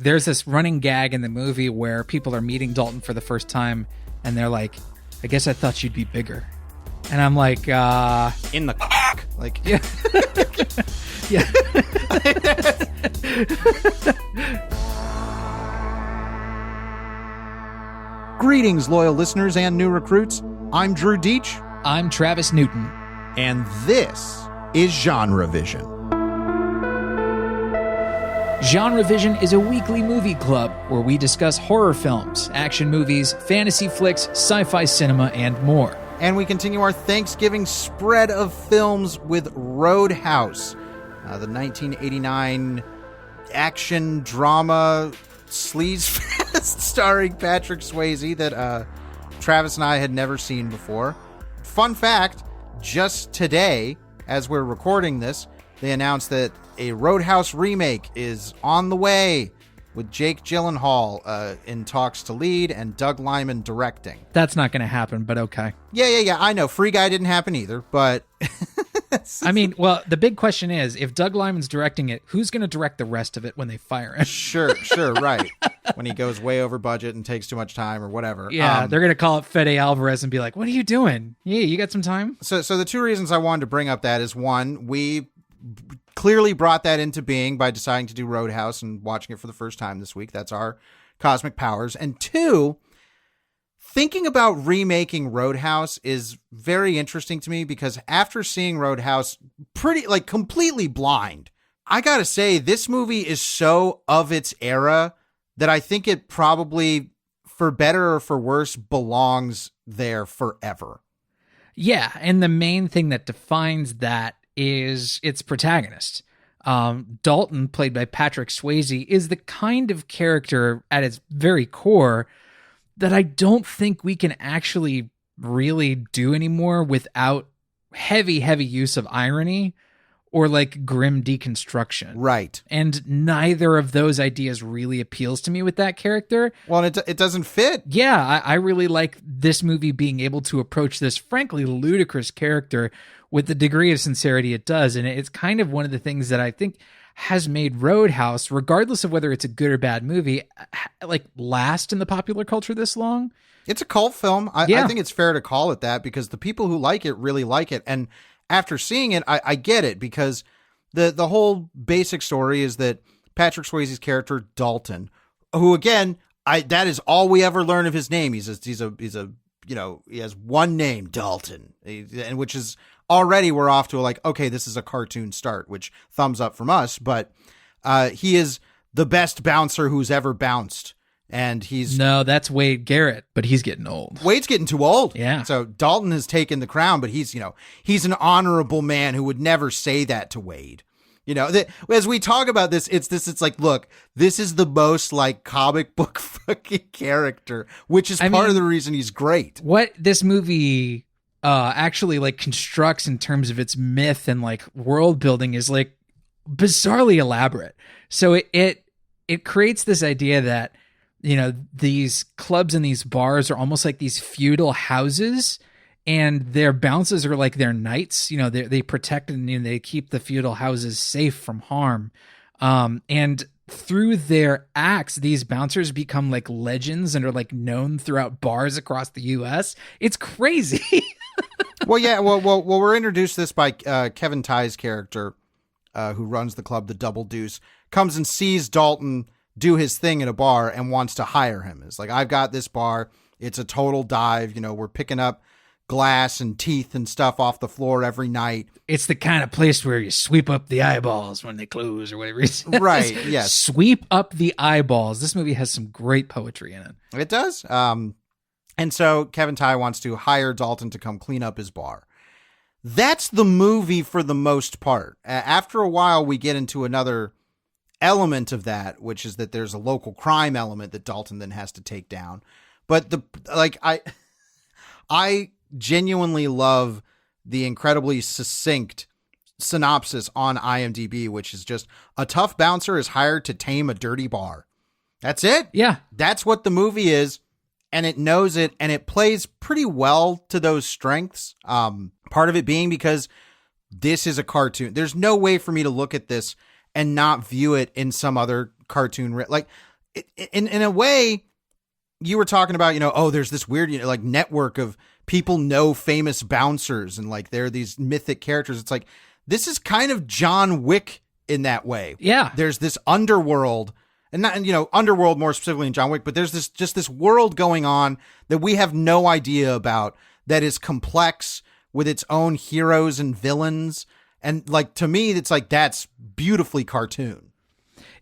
there's this running gag in the movie where people are meeting Dalton for the first time, and they're like, I guess I thought you'd be bigger. And I'm like, in the like, yeah. Yeah. Greetings, loyal listeners and new recruits. I'm Drew Deitch. I'm Travis Newton. And this is GenreVision. GenreVision is a weekly movie club where we discuss horror films, action movies, fantasy flicks, sci-fi cinema, and more. And we continue our Thanksgiving spread of films with Roadhouse, the 1989 action drama sleaze fest starring Patrick Swayze that Travis and I had never seen before. Fun fact, just today, as we're recording this, they announced that a Roadhouse remake is on the way, with Jake Gyllenhaal in talks to lead and Doug Liman directing. That's not going to happen, but okay. Yeah. I know. Free Guy didn't happen either, but... I mean, well, the big question is, if Doug Liman's directing it, who's going to direct the rest of it when they fire him? Sure, right. When he goes way over budget and takes too much time or whatever. Yeah, they're going to call up Fede Alvarez and be like, what are you doing? Yeah, you got some time? So the two reasons I wanted to bring up that is, one, we clearly brought that into being by deciding to do Roadhouse and watching it for the first time this week. That's our cosmic powers. And two, thinking about remaking Roadhouse is very interesting to me because after seeing Roadhouse completely blind, I gotta say this movie is so of its era that I think it probably, for better or for worse, belongs there forever. Yeah, and the main thing that defines that is its protagonist. Dalton, played by Patrick Swayze, is the kind of character at its very core that I don't think we can actually really do anymore without heavy use of irony or like grim deconstruction. Right. And neither of those ideas really appeals to me with that character. Well, it doesn't fit. Yeah, I really like this movie being able to approach this frankly ludicrous character with the degree of sincerity it does. And it's kind of one of the things that I think has made Roadhouse, regardless of whether it's a good or bad movie, like last in the popular culture this long. It's a cult film. I think it's fair to call it that because the people who like it really like it. And after seeing it, I get it because the whole basic story is that Patrick Swayze's character, Dalton, who again, that is all we ever learn of his name. He has one name, Dalton, and which is already we're off to okay, this is a cartoon start, which thumbs up from us, but he is the best bouncer who's ever bounced. And No, that's Wade Garrett, but he's getting old. Wade's getting too old. Yeah. So Dalton has taken the crown, but he's an honorable man who would never say that to Wade. As we talk about this, it's like, look, this is the most comic book fucking character, which is part of the reason he's great. What this movie actually constructs in terms of its myth and world building is bizarrely elaborate. So it creates this idea that these clubs and these bars are almost like these feudal houses, and their bouncers are like their knights. They protect and they keep the feudal houses safe from harm. And through their acts, these bouncers become legends and are known throughout bars across the U.S. It's crazy. Well, yeah. Well, we're introduced to this by Kevin Tighe's character, who runs the club, the Double Deuce, comes and sees Dalton do his thing at a bar and wants to hire him. It's I've got this bar. It's a total dive. We're picking up glass and teeth and stuff off the floor every night. It's the kind of place where you sweep up the eyeballs when they close or whatever he says. Right, yes. Sweep up the eyeballs. This movie has some great poetry in it. It does. And so Kevin Tighe wants to hire Dalton to come clean up his bar. That's the movie for the most part. After a while, we get into another element of that, which is that there's a local crime element that Dalton then has to take down. But I genuinely love the incredibly succinct synopsis on IMDb, which is just a tough bouncer is hired to tame a dirty bar. That's it. Yeah. That's what the movie is. And it knows it, and it plays pretty well to those strengths. Part of it being because this is a cartoon. There's no way for me to look at this and not view it in some other cartoon. in a way, you were talking about, there's this weird, like network of people know famous bouncers and like they're these mythic characters. It's like, this is kind of John Wick in that way. Yeah. There's this underworld and not, underworld more specifically in John Wick, but there's this world going on that we have no idea about that is complex with its own heroes and villains. And like, to me, it's like, that's beautifully cartoon.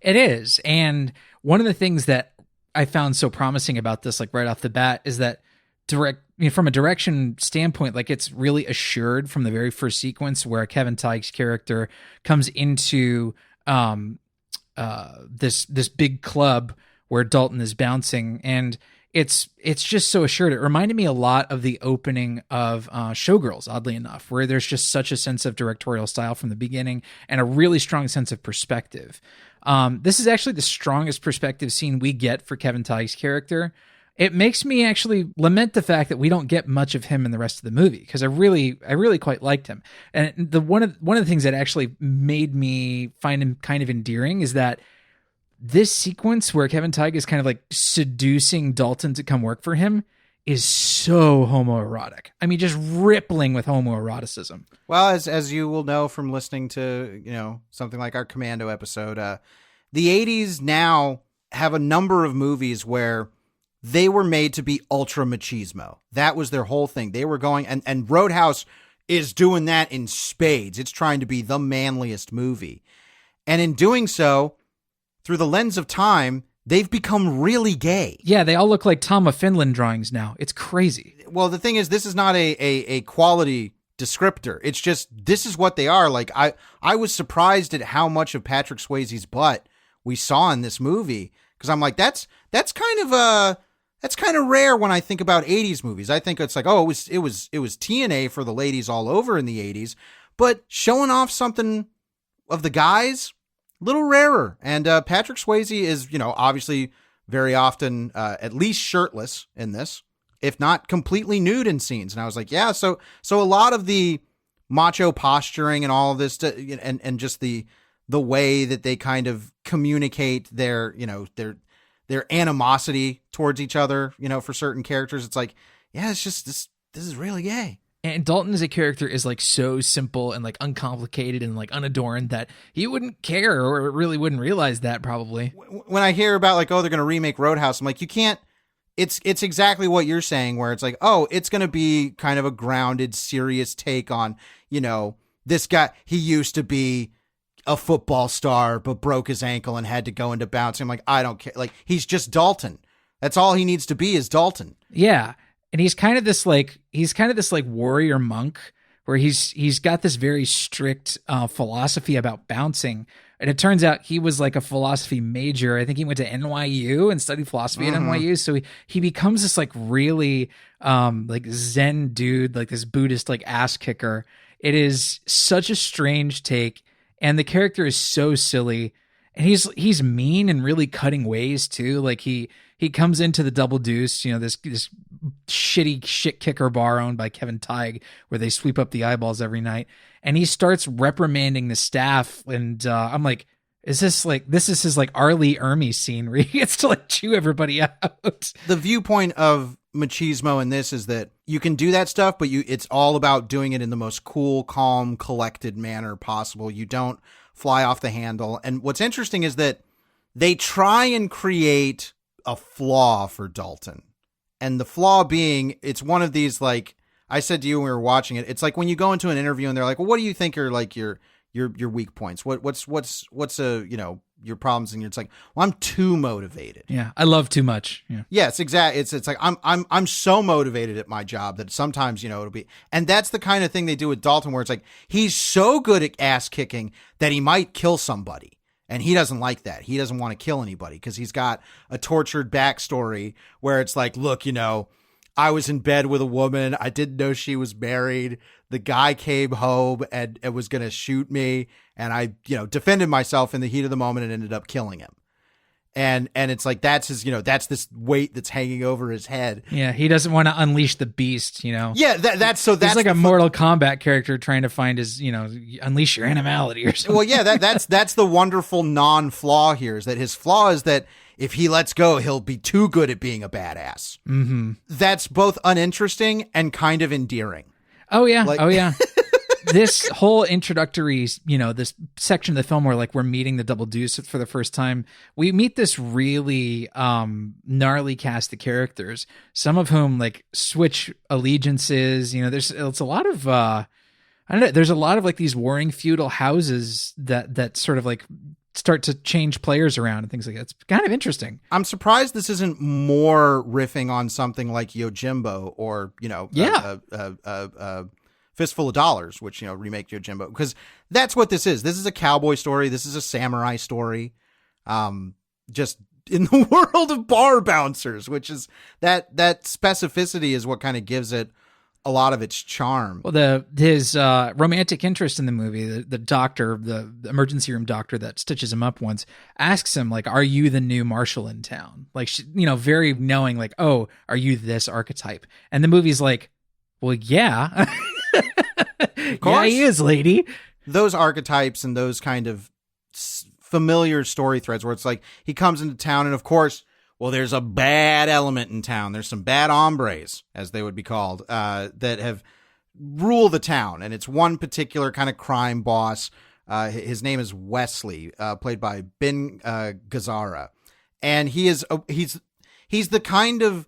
It is. And one of the things that I found so promising about this, like right off the bat, is that from a direction standpoint, like it's really assured from the very first sequence where Kevin Feige character comes into this big club where Dalton is bouncing, and it's just so assured. It reminded me a lot of the opening of Showgirls, oddly enough, where there's just such a sense of directorial style from the beginning and a really strong sense of perspective. This is actually the strongest perspective scene we get for Kevin Feige's character. It makes me actually lament the fact that we don't get much of him in the rest of the movie, because I really quite liked him. And one of the things that actually made me find him kind of endearing is that this sequence where Kevin Feige is kind of like seducing Dalton to come work for him is so homoerotic. I mean, just rippling with homoeroticism. Well, as you will know from listening to, something like our Commando episode, the 80s now have a number of movies where they were made to be ultra machismo. That was their whole thing. They were going, and Roadhouse is doing that in spades. It's trying to be the manliest movie. And in doing so, through the lens of time, they've become really gay. Yeah, they all look like Tom of Finland drawings now. It's crazy. Well, the thing is, this is not a quality descriptor. It's just, this is what they are. Like, I was surprised at how much of Patrick Swayze's butt we saw in this movie, because I'm like, that's kind of rare when I think about 80s movies. I think it's like, oh, it was TNA for the ladies all over in the 80s, but showing off something of the guys, little rarer. And Patrick Swayze is, obviously very often at least shirtless in this, if not completely nude in scenes. And I was like, yeah, so a lot of the macho posturing and all of this, and just the way that they kind of communicate their animosity towards each other, for certain characters. It's like, yeah, it's just this is really gay. And Dalton as a character is like so simple and like uncomplicated and like unadorned that he wouldn't care, or really wouldn't realize that probably. When I hear about like, oh, they're going to remake Roadhouse, I'm like, you can't, it's exactly what you're saying, where it's like, oh, it's going to be kind of a grounded, serious take on, this guy, he used to be a football star, but broke his ankle and had to go into bouncing. I'm like, I don't care. Like, he's just Dalton. That's all he needs to be, is Dalton. Yeah. And he's kind of this like warrior monk, where he's got this very strict philosophy about bouncing. And it turns out he was like a philosophy major. I think he went to NYU and studied philosophy at NYU. So he becomes this like really like Zen dude, like this Buddhist like ass kicker. It is such a strange take. And the character is so silly, and he's mean in really cutting ways too. Like he comes into the Double Deuce, this shitty shit kicker bar owned by Kevin Feige, where they sweep up the eyeballs every night, and he starts reprimanding the staff. And I'm like, this is his like R. Lee Ermey scene where he gets to like chew everybody out. The viewpoint of machismo in this is that you can do that stuff, but it's all about doing it in the most cool, calm, collected manner possible. You don't fly off the handle. And what's interesting is that they try and create a flaw for Dalton. And the flaw being, it's one of these, like I said to you when we were watching it, it's like when you go into an interview and they're like, well, what do you think are like your weak points? What's your problems? And it's like, well, I'm too motivated. Yeah. I love too much. Yeah. Yes, exactly. It's like, I'm so motivated at my job that sometimes, it'll be, and that's the kind of thing they do with Dalton, where it's like, he's so good at ass kicking that he might kill somebody. And he doesn't like that. He doesn't want to kill anybody because he's got a tortured backstory where it's like, look, I was in bed with a woman. I didn't know she was married. The guy came home and was going to shoot me. And I, defended myself in the heat of the moment and ended up killing him. And it's like, that's his, that's this weight that's hanging over his head. Yeah, he doesn't want to unleash the beast, Yeah, that's he's like a Mortal Kombat character trying to find his, unleash your animality or something. Well, yeah, that's the wonderful non-flaw here, is that his flaw is that if he lets go, he'll be too good at being a badass. Mm-hmm. That's both uninteresting and kind of endearing. Oh yeah, This whole introductory, this section of the film where like we're meeting the Double Deuce for the first time, we meet this really gnarly cast of characters, some of whom like switch allegiances. It's a lot of I don't know. There's a lot of like these warring feudal houses that sort of like start to change players around and things like that. It's kind of interesting. I'm surprised this isn't more riffing on something like Yojimbo or Fistful of Dollars, which, remake Yojimbo, because that's what this is. This is a cowboy story. This is a samurai story. Just in the world of bar bouncers, which is that specificity is what kind of gives it a lot of its charm. Well, his romantic interest in the movie, the doctor, the emergency room doctor that stitches him up once, asks him like, "Are you the new marshal in town?" Like, very knowing, like, "Oh, are you this archetype?" And the movie's like, "Well, yeah." Of course. Yeah, he is, lady. Those archetypes and those kind of familiar story threads where it's like he comes into town and of course, well, there's a bad element in town. There's some bad hombres, as they would be called, that have rule the town. And it's one particular kind of crime boss. His name is Wesley, played by Ben Gazzara. And he's the kind of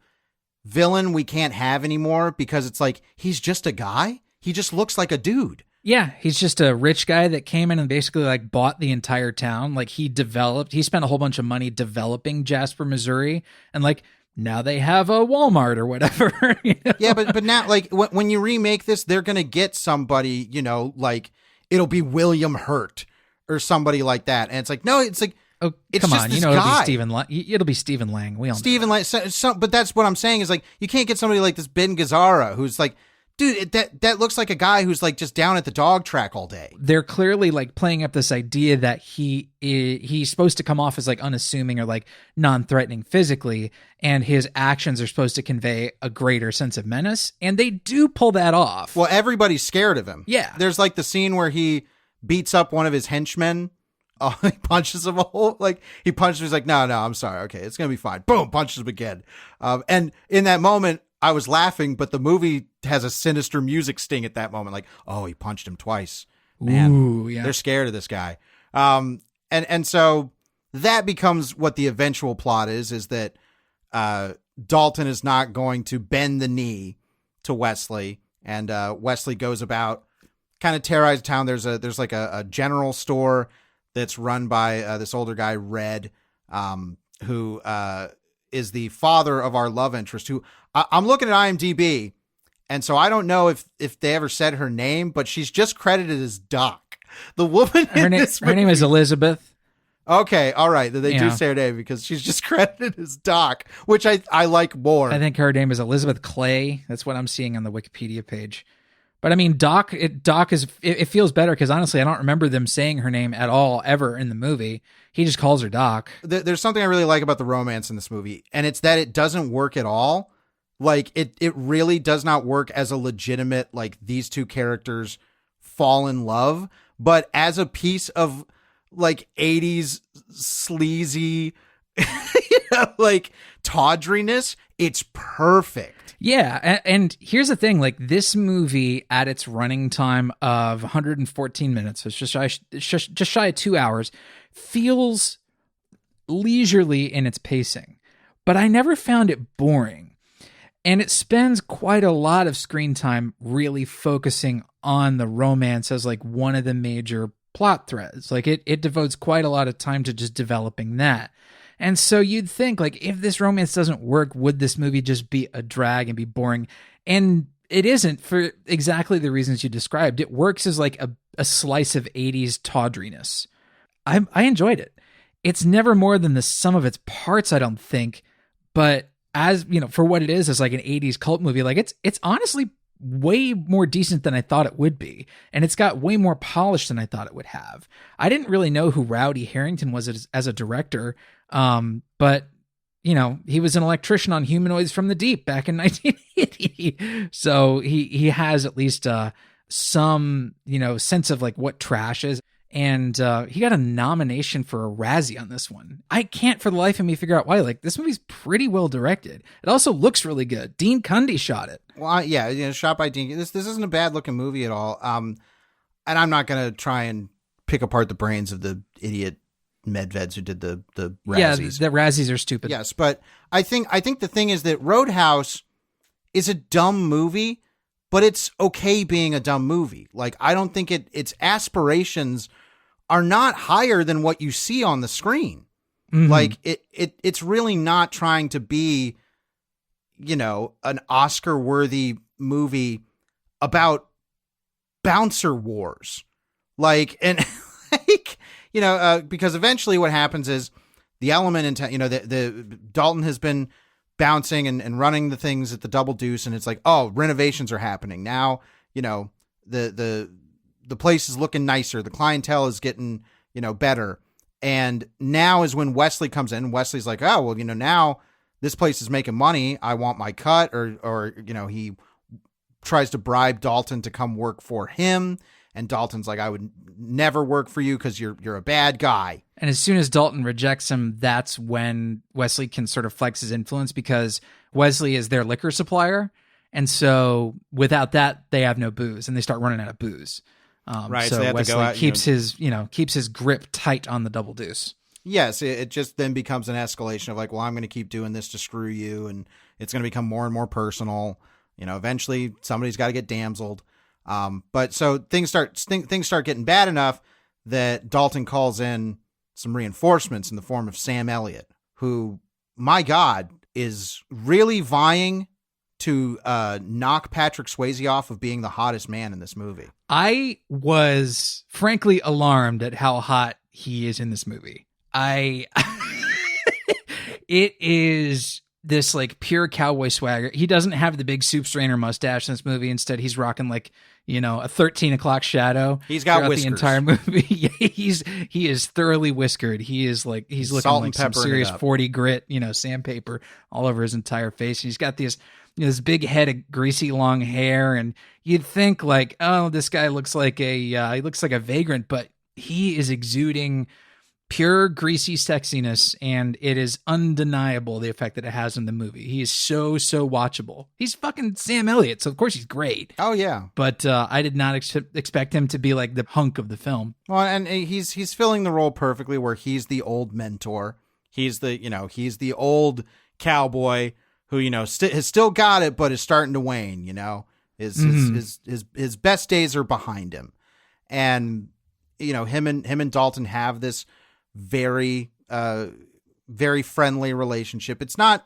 villain we can't have anymore because it's like, he's just a guy. He just looks like a dude. Yeah, he's just a rich guy that came in and basically like bought the entire town. Like he spent a whole bunch of money developing Jasper, Missouri, and like now they have a Walmart or whatever. Yeah, but now like when you remake this, they're gonna get somebody, like it'll be William Hurt or somebody like that, and it's like no, it's like. Oh, it's come just on! This It'll guy. be Stephen. It'll be Stephen Lang. We all know Stephen Lang. But that's what I'm saying is like you can't get somebody like this Ben Gazzara who's like, dude, that looks like a guy who's like just down at the dog track all day. They're clearly like playing up this idea that he's supposed to come off as like unassuming or like non-threatening physically, and his actions are supposed to convey a greater sense of menace, and they do pull that off. Well, everybody's scared of him. Yeah, there's like the scene where he beats up one of his henchmen. Oh, he punches him a whole, like, he punches him, he's like, no, I'm sorry, okay, it's gonna be fine. Boom, punches him again. And in that moment, I was laughing, but the movie has a sinister music sting at that moment, like, oh, he punched him twice. Man, ooh, yeah. They're scared of this guy. And so that becomes what the eventual plot is that Dalton is not going to bend the knee to Wesley, and Wesley goes about kind of terrorizing town. There's like a general store that's run by this older guy, Red, who is the father of our love interest, who I'm looking at IMDb, and so I don't know if they ever said her name, but she's just credited as Doc. The woman her name is Elizabeth. Okay, all right. They do say her name because she's just credited as Doc, which I like more. I think her name is Elizabeth Clay. That's what I'm seeing on the Wikipedia page. But I mean, Doc is, it feels better because honestly, I don't remember them saying her name at all ever in the movie. He just calls her Doc. There's something I really like about the romance in this movie, and it's that it doesn't work at all. Like it really does not work as a legitimate, like these two characters fall in love, but as a piece of like 80s sleazy, like tawdriness, it's perfect. Yeah, and here's the thing, like this movie at its running time of 114 minutes, so it's just shy of 2 hours, feels leisurely in its pacing, but I never found it boring. And it spends quite a lot of screen time really focusing on the romance as like one of the major plot threads. Like it devotes quite a lot of time to just developing that. And so you'd think, like, if this romance doesn't work, would this movie just be a drag and be boring? And it isn't, for exactly the reasons you described. It works as like a slice of 80s tawdriness. I enjoyed it. It's never more than the sum of its parts, I don't think. But as, for what it is as like an 80s cult movie, like it's honestly way more decent than I thought it would be. And it's got way more polish than I thought it would have. I didn't really know who Rowdy Harrington was as a director But you know, he was an electrician on Humanoids from the Deep back in 1980. So he has at least some, you know, sense of like what trash is. And he got a nomination for a Razzie on this one. I can't for the life of me figure out why. Like, this movie's pretty well directed. It also looks really good. Dean Cundy shot it. Well, yeah, you know, shot by Dean. This isn't a bad looking movie at all. And I'm not gonna try and pick apart the brains of the idiot medveds who did the Razzies. Yeah, the Razzies are stupid. Yes, but I think the thing is that Roadhouse is a dumb movie, but it's okay being a dumb movie. Like, I don't think its aspirations are not higher than what you see on the screen. Mm-hmm. Like it's really not trying to be, you know, an Oscar-worthy movie about bouncer wars. Like, and like, you know, because eventually what happens is the element into, you know, the Dalton has been bouncing and running the things at the Double Deuce, and it's like, oh, renovations are happening now. You know, the place is looking nicer. The clientele is getting, you know, better. And now is when Wesley comes in. Wesley's like, oh, well, you know, now this place is making money. I want my cut. Or, you know, he tries to bribe Dalton to come work for him. And Dalton's like, I would never work for you because you're a bad guy. And as soon as Dalton rejects him, that's when Wesley can sort of flex his influence, because Wesley is their liquor supplier. And so without that, they have no booze, and they start running out of booze. Right. So they have Wesley to go out, keeps his grip tight on the Double Deuce. Yes. It just then becomes an escalation of like, well, I'm going to keep doing this to screw you. And it's going to become more and more personal. You know, eventually somebody's got to get damseled. But so things start getting bad enough that Dalton calls in some reinforcements in the form of Sam Elliott, who, my God, is really vying to knock Patrick Swayze off of being the hottest man in this movie. I was frankly alarmed at how hot he is in this movie. It is this like pure cowboy swagger. He doesn't have the big soup strainer mustache in this movie. Instead, he's rocking like, you know, a 13 o'clock shadow. He's got whiskers. The entire movie. He is thoroughly whiskered. He's looking Salt like some serious 40 grit, you know, sandpaper all over his entire face. And he's got this, you know, this big head of greasy long hair, and you'd think like, oh, this guy looks like he looks like a vagrant, but he is exuding pure greasy sexiness, and it is undeniable the effect that it has in the movie. He is so watchable. He's fucking Sam Elliott, so of course he's great. Oh yeah, but I did not expect him to be like the hunk of the film. Well, and he's filling the role perfectly, where he's the old mentor. He's the old cowboy who, you know, has still got it, but is starting to wane. You know, his best days are behind him, and you know, him and Dalton have this very friendly relationship. It's not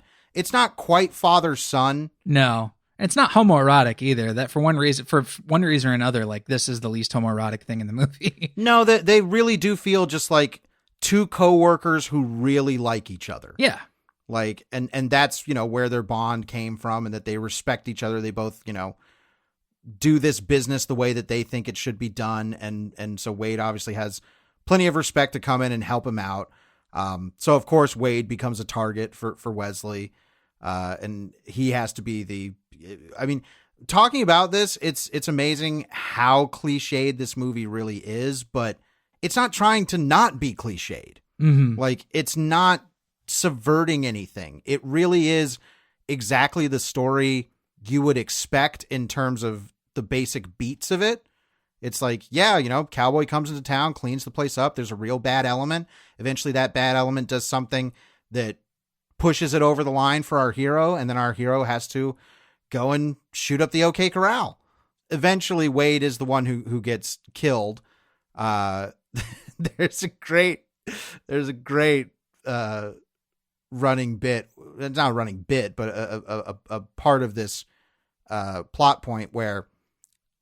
quite father son. No, it's not homoerotic either. That for one reason or another, like, this is the least homoerotic thing in the movie. No, they really do feel just like two coworkers who really like each other. Yeah. Like, and that's, you know, where their bond came from, and that they respect each other. They both, you know, do this business the way that they think it should be done. And so Wade obviously has plenty of respect to come in and help him out. So of course Wade becomes a target for Wesley. And he has to be talking about this, it's amazing how cliched this movie really is, but it's not trying to not be cliched. Mm-hmm. Like, it's not subverting anything. It really is exactly the story you would expect in terms of the basic beats of it. It's like, yeah, you know, cowboy comes into town, cleans the place up. There's a real bad element. Eventually that bad element does something that pushes it over the line for our hero. And then our hero has to go and shoot up the OK Corral. Eventually Wade is the one who gets killed. There's a great running bit. It's not a running bit, but a part of this plot point where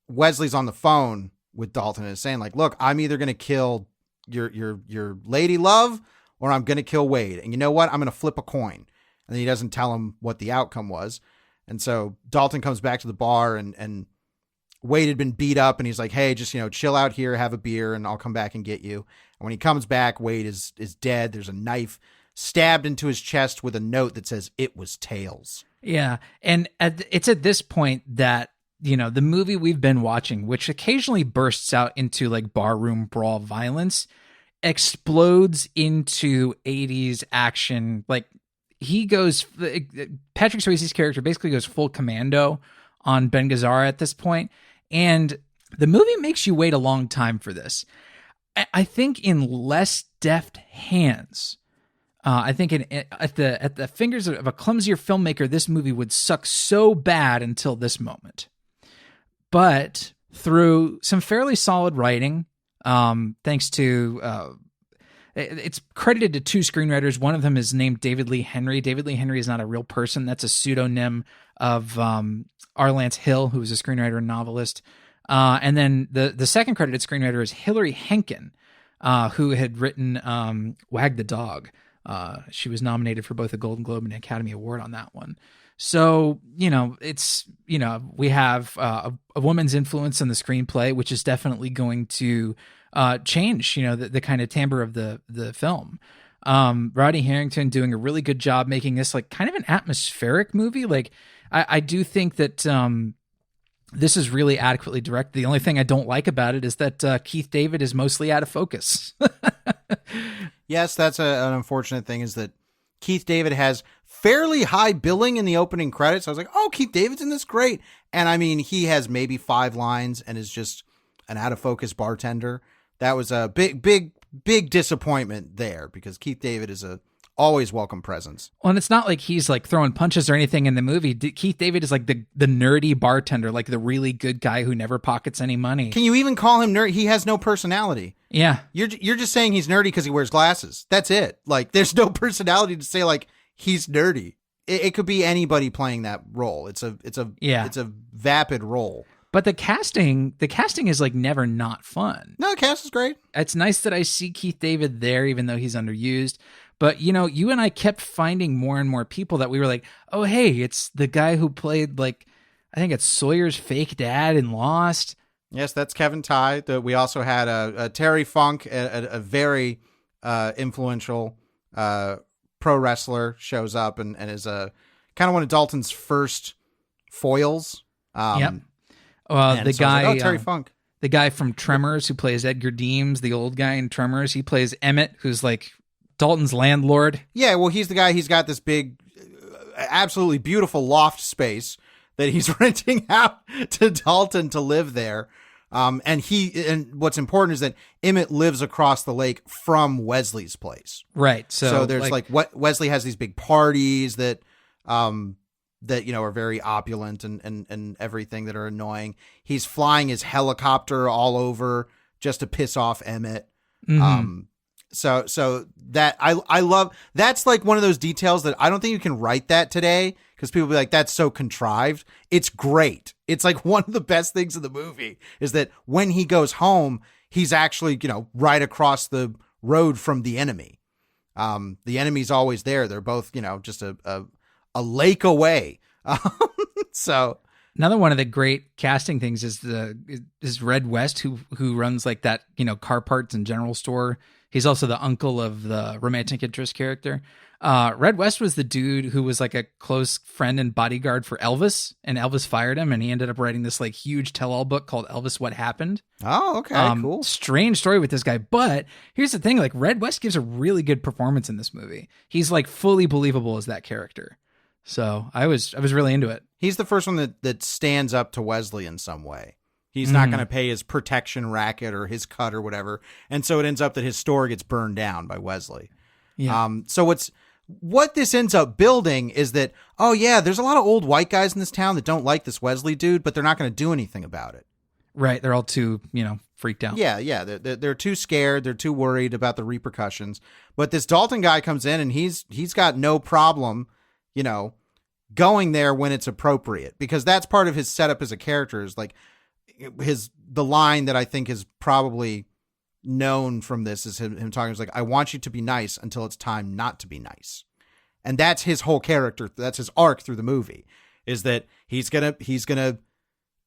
Wesley's on the phone with Dalton and is saying like, look, I'm either going to kill your lady love, or I'm going to kill Wade. And you know what? I'm going to flip a coin. And then he doesn't tell him what the outcome was. And so Dalton comes back to the bar, and Wade had been beat up, and he's like, hey, just, you know, chill out here, have a beer, and I'll come back and get you. And when he comes back, Wade is dead. There's a knife stabbed into his chest with a note that says, "It was tails." Yeah. And it's at this point that, the movie we've been watching, which occasionally bursts out into like barroom brawl violence, explodes into 80s action. Like Patrick Swayze's character basically goes full commando on Ben Gazzara at this point. And the movie makes you wait a long time for this. I think in less deft hands, I think at the fingers of a clumsier filmmaker, this movie would suck so bad until this moment. But through some fairly solid writing, thanks to it's credited to 2 screenwriters. One of them is named David Lee Henry. David Lee Henry is not a real person. That's a pseudonym of R. Lance Hill, who was a screenwriter and novelist. And then the second credited screenwriter is Hilary Henkin, who had written Wag the Dog. She was nominated for both a Golden Globe and Academy Award on that one. So, it's, we have a woman's influence in the screenplay, which is definitely going to change, the kind of timbre of the film. Rodney Harrington doing a really good job making this like kind of an atmospheric movie. Like I do think that this is really adequately directed. The only thing I don't like about it is that Keith David is mostly out of focus. Yes, that's an unfortunate thing, is that Keith David has fairly high billing in the opening credits. I was like, oh, Keith David's in this, great. And I mean, he has maybe 5 lines and is just an out of focus bartender. That was a big disappointment there, because Keith David is a always welcome presence. Well, and it's not like he's like throwing punches or anything in the movie. Keith David is like the nerdy bartender, like the really good guy who never pockets any money. Can you even call him nerd? He has no personality. Yeah. You're just saying he's nerdy because he wears glasses. That's it. Like, there's no personality to say like he's nerdy. It could be anybody playing that role. It's a vapid role. But the casting is like never not fun. No, the cast is great. It's nice that I see Keith David there, even though he's underused. But, you and I kept finding more and more people that we were like, oh, hey, it's the guy who played, like, I think it's Sawyer's fake dad in Lost. Yes, that's Kevin Tighe. We also had a Terry Funk, a very influential pro wrestler, shows up and is kind of one of Dalton's first foils. Yep. The guy, like, Terry Funk. The guy from Tremors who plays Edgar Deems, the old guy in Tremors, he plays Emmett, who's like Dalton's landlord. Yeah, well, he's the guy. He's got this big, absolutely beautiful loft space that he's renting out to Dalton to live there. And what's important is that Emmett lives across the lake from Wesley's place. Right. So there's like what Wesley has these big parties that are very opulent and everything, that are annoying. He's flying his helicopter all over just to piss off Emmett. Mm-hmm. So that I love, that's like one of those details that I don't think you can write that today, because people will be like, that's so contrived. It's great. It's like one of the best things in the movie is that when he goes home, he's actually, right across the road from the enemy. The enemy's always there. They're both, just a lake away. So another one of the great casting things is Red West, who runs like that, car parts and general store. He's also the uncle of the romantic interest character. Red West was the dude who was like a close friend and bodyguard for Elvis, and Elvis fired him, and he ended up writing this like huge tell-all book called Elvis What Happened. Oh, okay, cool. Strange story with this guy, but here's the thing: like Red West gives a really good performance in this movie. He's like fully believable as that character. So I was really into it. He's the first one that stands up to Wesley in some way. He's not going to pay his protection racket or his cut or whatever. And so it ends up that his store gets burned down by Wesley. Yeah. So what this ends up building is that, oh yeah, there's a lot of old white guys in this town that don't like this Wesley dude, but they're not going to do anything about it. Right. They're all too, freaked out. Yeah. They're too scared. They're too worried about the repercussions. But this Dalton guy comes in and he's got no problem, going there when it's appropriate, because that's part of his setup as a character, is like the line that I think is probably known from this is him talking. He's like, I want you to be nice until it's time not to be nice. And that's his whole character. That's his arc through the movie, is that he's going to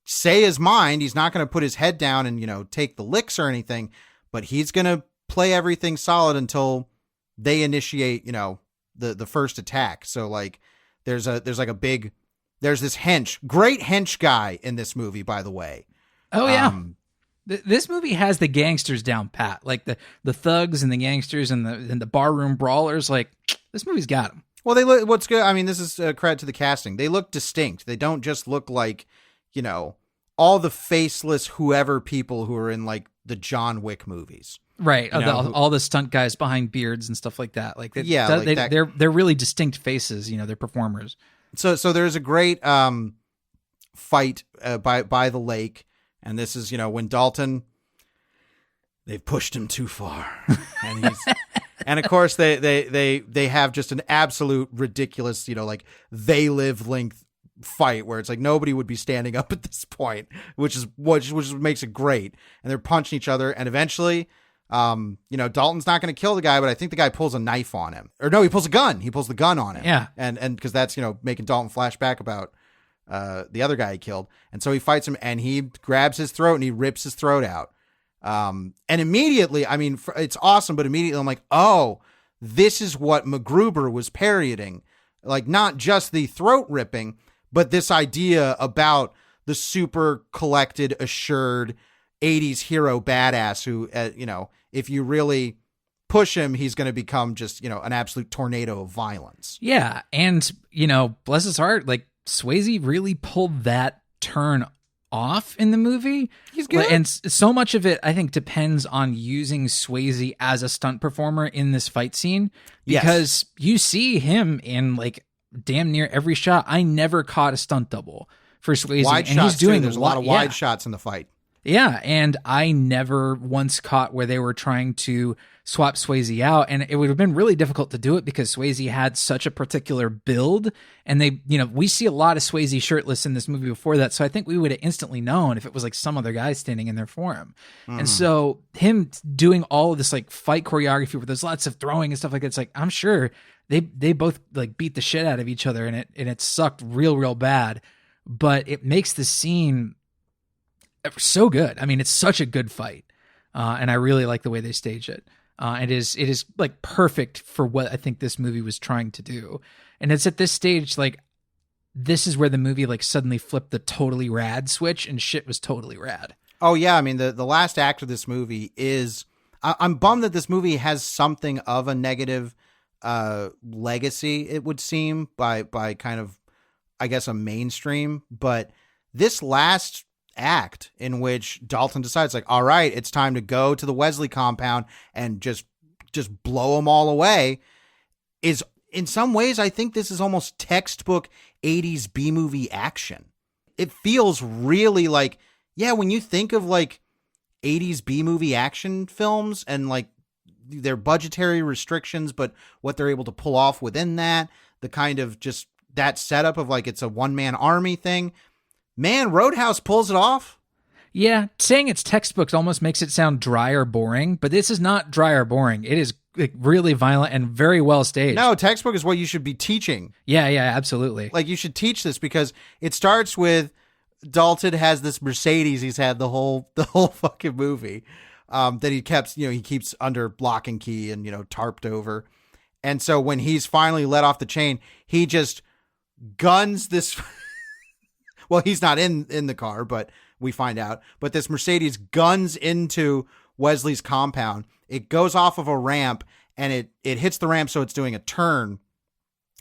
say his mind. He's not going to put his head down and, take the licks or anything, but he's going to play everything solid until they initiate, the first attack. So like there's this great hench guy in this movie, by the way. Oh yeah. This movie has the gangsters down pat, like the thugs and the gangsters and the barroom brawlers. Like, this movie's got them. Well, they look. What's good? I mean, this is credit to the casting. They look distinct. They don't just look like, all the faceless whoever people who are in like the John Wick movies, right? All the stunt guys behind beards and stuff like that. Like, they're really distinct faces. They're performers. So there's a great fight by the lake. And this is, when Dalton, they've pushed him too far. And of course they have just an absolute ridiculous, like they live length fight where it's like nobody would be standing up at this point, which makes it great. And they're punching each other. And eventually, Dalton's not going to kill the guy, but I think the guy pulls a knife on him. Or no, he pulls a gun. He pulls the gun on him. Yeah. And because that's, making Dalton flashback about the other guy he killed. And so he fights him and he grabs his throat and he rips his throat out. And immediately, I mean, it's awesome, but immediately I'm like, oh, this is what MacGruber was parodying. Like, not just the throat ripping, but this idea about the super collected, assured 80s hero badass who, if you really push him, he's going to become just, an absolute tornado of violence. Yeah. And, bless his heart, like, Swayze really pulled that turn off in the movie. He's good. And so much of it, I think, depends on using Swayze as a stunt performer in this fight scene, because you see him in like damn near every shot. I never caught a stunt double for Swayze. Wide and shots he's doing too. There's a lot of wide shots in the fight. Yeah, and I never once caught where they were trying to swap Swayze out, and it would have been really difficult to do it because Swayze had such a particular build, and we see a lot of Swayze shirtless in this movie before that, so I think we would have instantly known if it was like some other guy standing in there for him. And so him doing all of this like fight choreography where there's lots of throwing and stuff like that, it's like, I'm sure they both like beat the shit out of each other, and it sucked real bad, but it makes the scene so good. I mean, it's such a good fight, and I really like the way they stage it. It is like perfect for what I think this movie was trying to do. And it's at this stage, like, this is where the movie like suddenly flipped the totally rad switch and shit was totally rad. Oh yeah. I mean, the last act of this movie is, I'm bummed that this movie has something of a negative legacy, it would seem, by kind of, I guess, a mainstream. But this last act in which Dalton decides, like, all right, it's time to go to the Wesley compound and just blow them all away, is in some ways, I think this is almost textbook 80s B-movie action. It feels really like, yeah, when you think of like 80s B-movie action films and like their budgetary restrictions, but what they're able to pull off within that, the kind of just that setup of like it's a one-man army thing. Man, Roadhouse pulls it off. Yeah, saying it's textbooks almost makes it sound dry or boring, but this is not dry or boring. It is like really violent and very well staged. No, textbook is what you should be teaching. Yeah, absolutely. Like, you should teach this because it starts with Dalton has this Mercedes he's had the whole fucking movie that he keeps under lock and key and, tarped over. And so when he's finally let off the chain, he just guns this... Well, he's not in the car, but we find out. But this Mercedes guns into Wesley's compound. It goes off of a ramp, and it hits the ramp, so it's doing a turn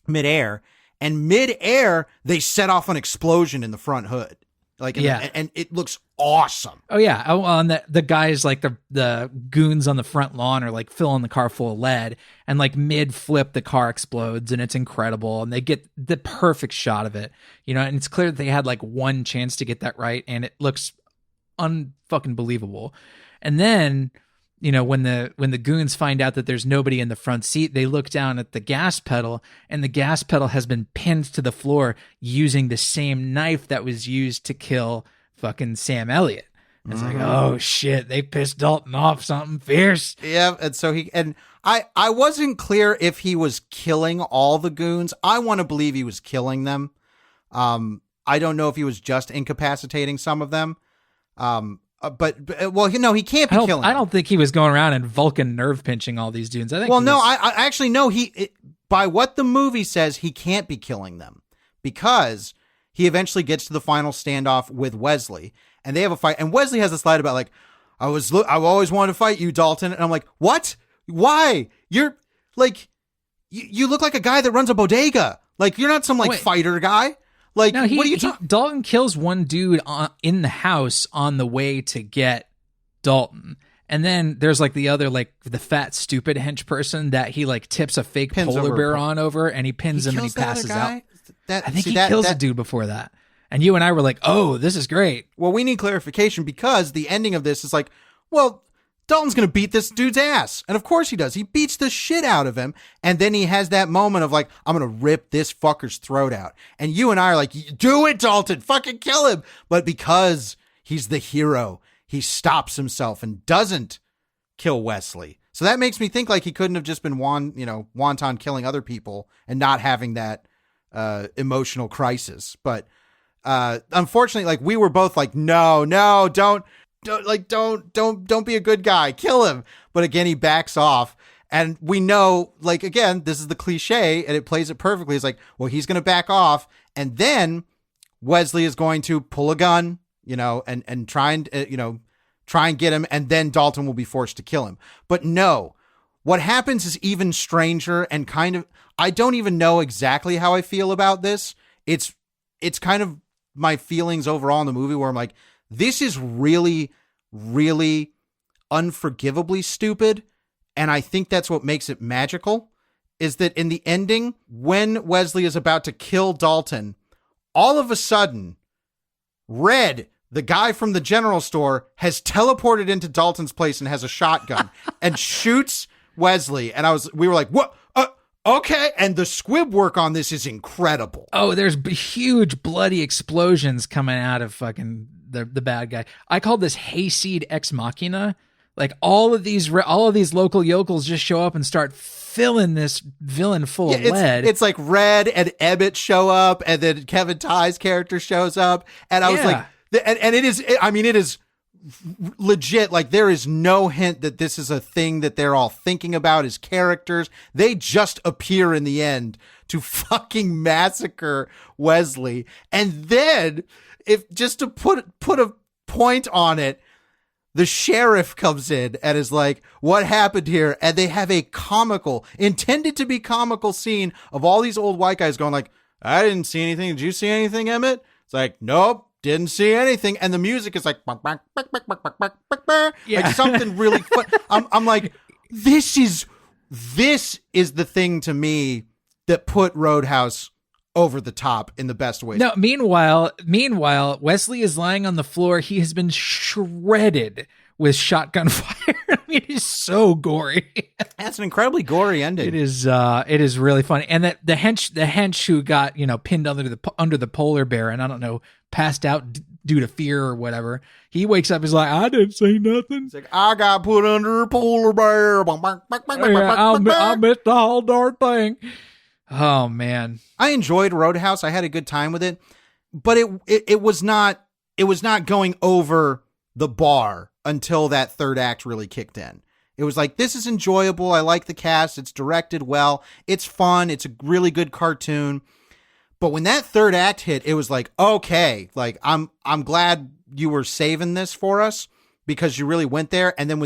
midair. And midair, they set off an explosion in the front hood. Like, and it looks awesome. Oh yeah. And the guys, like the goons on the front lawn are like filling the car full of lead, and like mid flip the car explodes, and it's incredible. And they get the perfect shot of it, and it's clear that they had like one chance to get that right. And it looks unfucking believable. And then, when the goons find out that there's nobody in the front seat, they look down at the gas pedal, and the gas pedal has been pinned to the floor using the same knife that was used to kill fucking Sam Elliott. It's like, oh shit, they pissed Dalton off something fierce. Yeah, and so I wasn't clear if he was killing all the goons. I want to believe he was killing them. I don't know if he was just incapacitating some of them. Well, he can't be killing. I don't think he was going around and Vulcan nerve pinching all these dudes. I think. Well, no, I actually know by what the movie says, he can't be killing them because he eventually gets to the final standoff with Wesley, and they have a fight. And Wesley has a slide about like, I always wanted to fight you, Dalton, and I'm like, what? Why? You're like, you look like a guy that runs a bodega. Like you're not some fighter guy. Like, no, what are you talking? Dalton kills one dude in the house on the way to get Dalton. And then there's like the other, like the fat, stupid hench person that he like tips a fake polar bear on over and he pins him and he passes out. I think he kills a dude before that. And you and I were like, oh, this is great. Well, we need clarification because the ending of this is like, well, Dalton's going to beat this dude's ass. And of course he does. He beats the shit out of him. And then he has that moment of like, I'm going to rip this fucker's throat out. And you and I are like, do it, Dalton. Fucking kill him. But because he's the hero, he stops himself and doesn't kill Wesley. So that makes me think like he couldn't have just been wanton killing other people and not having that emotional crisis. But unfortunately, like we were both like, no, don't be a good guy. Kill him. But again, he backs off. And we know, like, again, this is the cliche and it plays it perfectly. It's like, well, he's going to back off. And then Wesley is going to pull a gun, and try and get him. And then Dalton will be forced to kill him. But no, what happens is even stranger and kind of, I don't even know exactly how I feel about this. It's kind of my feelings overall in the movie where I'm like, this is really, really unforgivably stupid. And I think that's what makes it magical, is that in the ending, when Wesley is about to kill Dalton, all of a sudden, Red, the guy from the general store, has teleported into Dalton's place and has a shotgun and shoots Wesley. And we were like, what? Okay. And the squib work on this is incredible. Oh, there's huge bloody explosions coming out of fucking the bad guy. I call this hayseed ex machina. Like all of these local yokels just show up and start filling this villain full of lead. It's like Red and Emmett show up, and then Kevin Tighe's character shows up, and I was like, and it is legit. Like there is no hint that this is a thing that they're all thinking about as characters. They just appear in the end to fucking massacre Wesley, and then if just to put a point on it, the sheriff comes in and is like, what happened here? And they have a intended to be comical scene of all these old white guys going like, I didn't see anything. Did you see anything, Emmett? It's like, nope, didn't see anything. And the music is like, like something really fun. I'm like, this is the thing to me that put Roadhouse over the top in the best way. No, meanwhile, Wesley is lying on the floor. He has been shredded with shotgun fire. I mean, it is so gory. That's an incredibly gory ending. It is really funny. And that the hench who got, pinned under the polar bear and I don't know, passed out due to fear or whatever. He wakes up, he's like, I didn't say nothing. It's like, I got put under a polar bear. I missed the whole darn thing. Oh man, I enjoyed Roadhouse. I had a good time with it, but it was not going over the bar until that third act really kicked in. It was like, this is enjoyable. I like the cast. It's directed well. It's fun. It's a really good cartoon. But when that third act hit, it was like, okay, like I'm glad you were saving this for us because you really went there. And then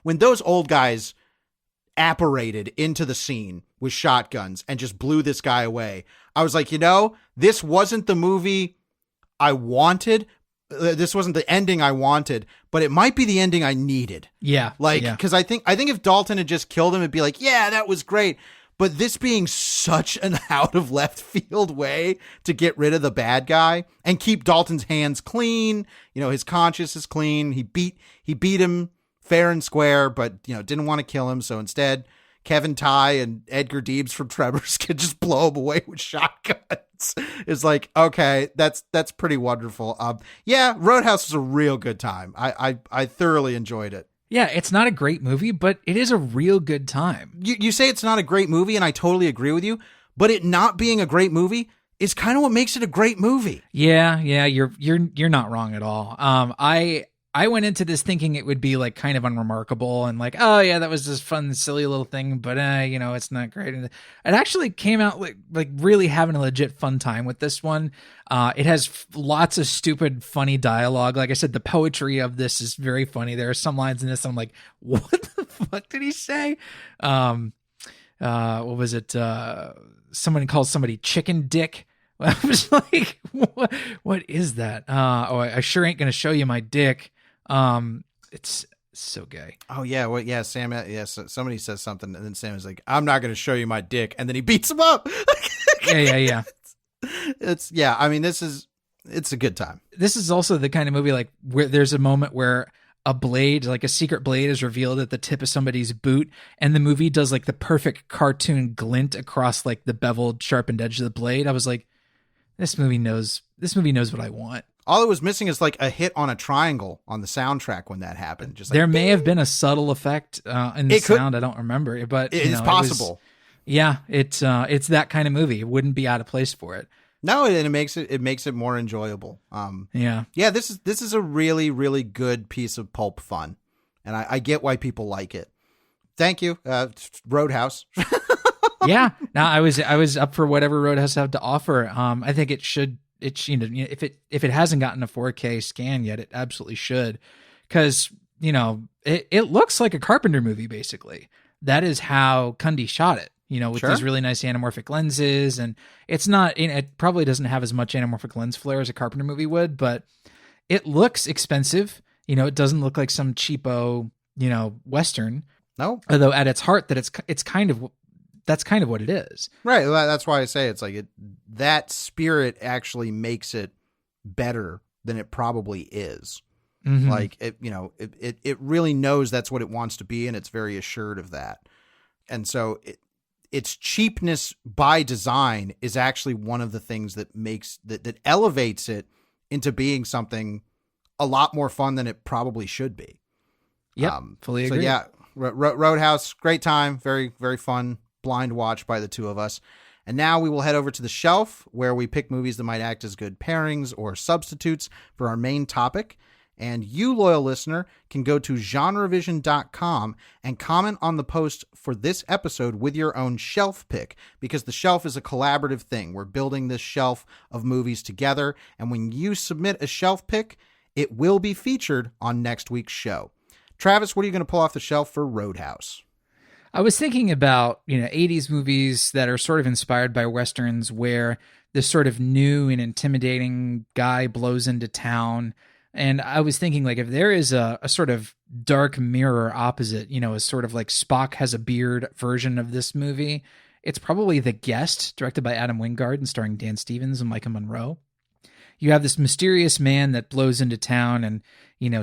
when those old guys apparated into the scene with shotguns and just blew this guy away, I was like, this wasn't the movie I wanted. This wasn't the ending I wanted, but it might be the ending I needed. Yeah. Because I think if Dalton had just killed him, it'd be like, yeah, that was great. But this being such an out of left field way to get rid of the bad guy and keep Dalton's hands clean, his conscience is clean. He beat him fair and square, but didn't want to kill him. So instead, Kevin Tighe and Edgar Deebs from Trevor's could just blow him away with shotguns. It's like, okay, that's pretty wonderful. Roadhouse was a real good time. I thoroughly enjoyed it. Yeah, it's not a great movie, but it is a real good time. You say it's not a great movie, and I totally agree with you. But it not being a great movie is kind of what makes it a great movie. Yeah, you're not wrong at all. I I went into this thinking it would be like kind of unremarkable and like, oh yeah, that was this fun, silly little thing, but it's not great. And it actually came out like really having a legit fun time with this one. It has lots of stupid, funny dialogue. Like I said, the poetry of this is very funny. There are some lines in this I'm like, what the fuck did he say? What was it? Someone called somebody chicken dick. I was like, what is that? I sure ain't going to show you my dick. It's so gay. Oh yeah. Well, yeah, Sam. Yes. Somebody says something and then Sam is like, I'm not going to show you my dick. And then he beats him up. Yeah. It's a good time. This is also the kind of movie like where there's a moment where a blade, like a secret blade, is revealed at the tip of somebody's boot, and the movie does like the perfect cartoon glint across like the beveled, sharpened edge of the blade. I was like, this movie knows what I want. All it was missing is like a hit on a triangle on the soundtrack when that happened. Just like, there may have been a subtle effect in the sound. I don't remember, but it is possible. It's that kind of movie. It wouldn't be out of place for it. No, and it makes it more enjoyable. Yeah. This is a really, really good piece of pulp fun, and I get why people like it. Thank you, Roadhouse. Yeah, no, I was up for whatever Roadhouse have to offer. I think it should. If it hasn't gotten a 4K scan yet, it absolutely should, because it looks like a Carpenter movie basically. That is how Cundy shot it. With these really nice anamorphic lenses, and it probably doesn't have as much anamorphic lens flare as a Carpenter movie would, but it looks expensive. It doesn't look like some cheapo, Western. No. Although at its heart that's kind of what it is. Right. That's why I say it's like that spirit actually makes it better than it probably is. Mm-hmm. Like it really knows that's what it wants to be, and it's very assured of that. And so its cheapness by design is actually one of the things that makes that elevates it into being something a lot more fun than it probably should be. Yep, fully agree. So yeah, Roadhouse, great time, very, very fun blind watch by the two of us. And now we will head over to the shelf where we pick movies that might act as good pairings or substitutes for our main topic. And you, loyal listener, can go to GenreVision.com and comment on the post for this episode with your own shelf pick, because the shelf is a collaborative thing. We're building this shelf of movies together, and when you submit a shelf pick, it will be featured on next week's show. Travis, what are you going to pull off the shelf for Roadhouse? I was thinking about 80s movies that are sort of inspired by Westerns, where this sort of new and intimidating guy blows into town. And I was thinking, like, if there is a sort of dark mirror opposite, a sort of like Spock has a beard version of this movie, it's probably The Guest, directed by Adam Wingard and starring Dan Stevens and Micah Monroe. You have this mysterious man that blows into town and,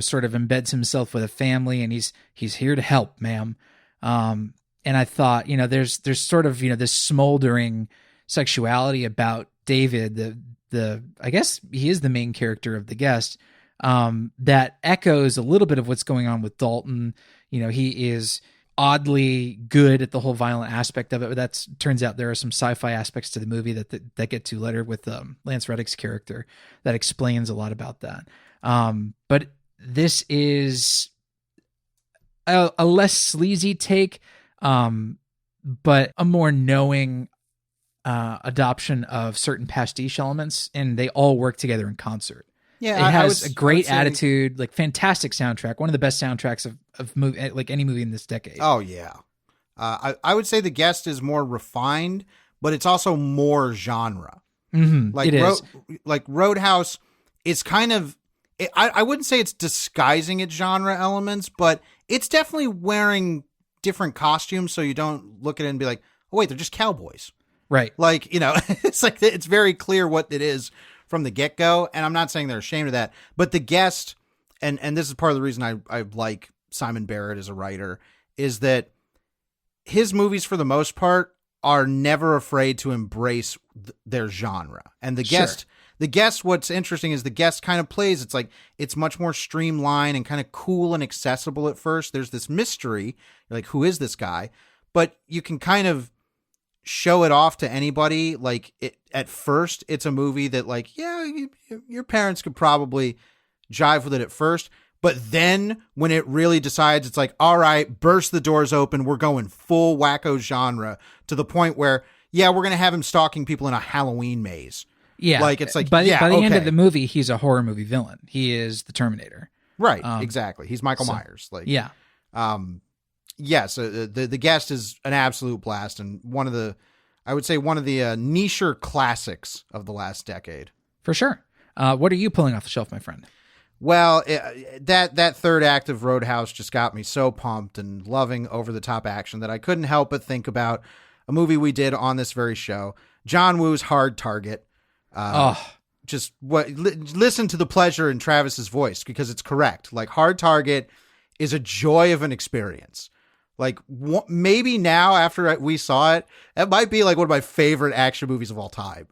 sort of embeds himself with a family, and he's here to help, ma'am. And I thought, there's sort of, this smoldering sexuality about David, I guess he is the main character of The Guest, that echoes a little bit of what's going on with Dalton. He is oddly good at the whole violent aspect of it, but that turns out there are some sci-fi aspects to the movie that get to later with Lance Reddick's character that explains a lot about that. But this is a less sleazy take, but a more knowing adoption of certain pastiche elements, and they all work together in concert. Yeah, it has a great attitude, like fantastic soundtrack, one of the best soundtracks of movie, like any movie in this decade. Oh yeah, I would say The Guest is more refined, but it's also more genre. Mm-hmm, like it is. Like Roadhouse is kind of, I wouldn't say it's disguising its genre elements, but it's definitely wearing different costumes, so you don't look at it and be like, oh wait, they're just cowboys, right? Like it's like it's very clear what it is from the get-go, and I'm not saying they're ashamed of that, but The Guest, and this is part of the reason I like Simon Barrett as a writer, is that his movies, for the most part, are never afraid to embrace their genre. And The Guest, what's interesting is The Guest kind of plays, it's like, it's much more streamlined and kind of cool and accessible at first. There's this mystery, like, who is this guy? But you can kind of show it off to anybody. Like, at first, it's a movie that, like, yeah, your parents could probably jive with it at first, But then when it really decides, it's like, all right, burst the doors open. We're going full wacko genre to the point where, yeah, we're going to have him stalking people in a Halloween maze. Yeah. Like, it's like, by the end of okay. the movie, he's a horror movie villain. He is the Terminator. Right. Exactly. He's Michael Myers. Like, yeah. Yes. The Guest is an absolute blast. And one of the nicher classics of the last decade. For sure. What are you pulling off the shelf, my friend? Well, that third act of Roadhouse just got me so pumped and loving over-the-top action that I couldn't help but think about a movie we did on this very show, John Woo's Hard Target. Just listen to the pleasure in Travis's voice, because it's correct. Like, Hard Target is a joy of an experience. Like, maybe now after we saw it, it might be like one of my favorite action movies of all time.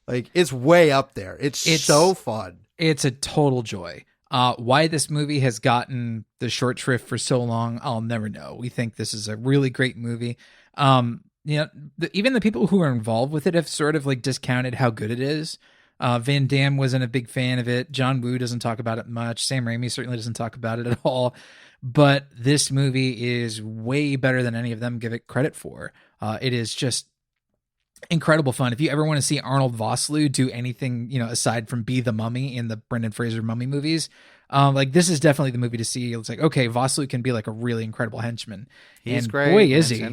Like, it's way up there. It's so fun. It's a total joy. Why this movie has gotten the short shrift for so long, I'll never know. We think this is a really great movie. Even the people who are involved with it have sort of like discounted how good it is. Van Damme wasn't a big fan of it. John Woo doesn't talk about it much. Sam Raimi certainly doesn't talk about it at all. But this movie is way better than any of them give it credit for. It is just incredible fun. If you ever want to see Arnold Vosloo do anything, aside from be the mummy in the Brendan Fraser mummy movies, like, this is definitely the movie to see. It's like, okay, Vosloo can be like a really incredible henchman. He's and great. Boy, is he.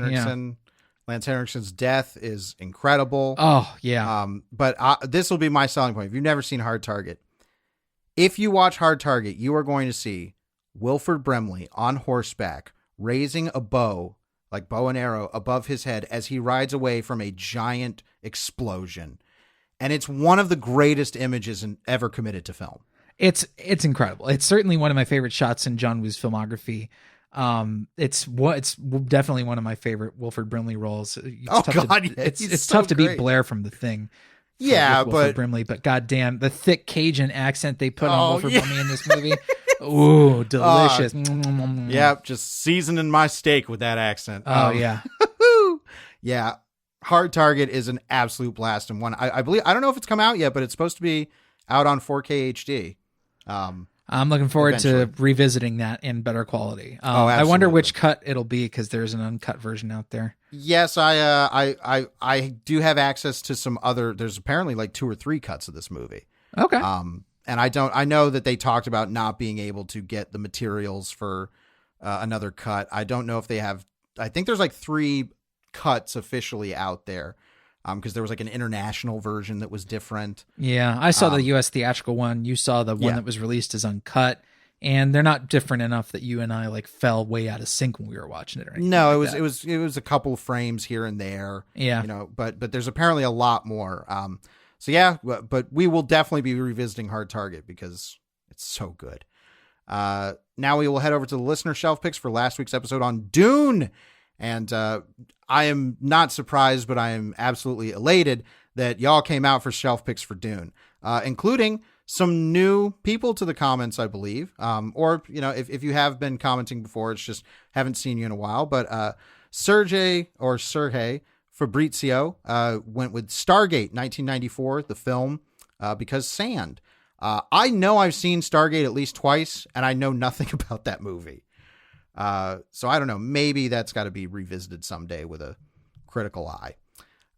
Lance Henriksen's death is incredible. Oh, yeah. But this will be my selling point. If you've never seen Hard Target, if you watch Hard Target, you are going to see Wilford Brimley on horseback raising a bow, like bow and arrow, above his head as he rides away from a giant explosion. And it's one of the greatest images ever committed to film. It's incredible. It's certainly one of my favorite shots in John Woo's filmography. It's definitely one of my favorite Wilford Brimley roles. It's tough to beat Blair from The Thing. Yeah, Wilford Brimley, but goddamn, the thick Cajun accent they put on Wilford Brimley in this movie. Ooh, delicious. Yeah, just seasoning my steak with that accent. Yeah. Yeah. Hard Target is an absolute blast, and one I believe, I don't know if it's come out yet, but it's supposed to be out on 4K HD. I'm looking forward to revisiting that in better quality. I wonder which cut it'll be, because there's an uncut version out there. Yes, I do have access to some other. There's apparently like 2 or 3 cuts of this movie. Okay. And I know that they talked about not being able to get the materials for another cut. I don't know if they have. I think there's like 3 cuts officially out there. Because there was like an international version that was different. Yeah, I saw the U.S. theatrical one. You saw the one that was released as uncut, and they're not different enough that you and I like fell way out of sync when we were watching it. Or anything no, like it was a couple of frames here and there. Yeah, but there's apparently a lot more. So yeah, but we will definitely be revisiting Hard Target because it's so good. Now we will head over to the listener shelf picks for last week's episode on Dune. And I am not surprised, but I am absolutely elated that y'all came out for shelf picks for Dune, including some new people to the comments, I believe. Or, if you have been commenting before, it's just haven't seen you in a while. But Sergey Fabrizio went with Stargate 1994, the film, because sand. I know I've seen Stargate at least twice, and I know nothing about that movie. So I don't know, maybe that's got to be revisited someday with a critical eye.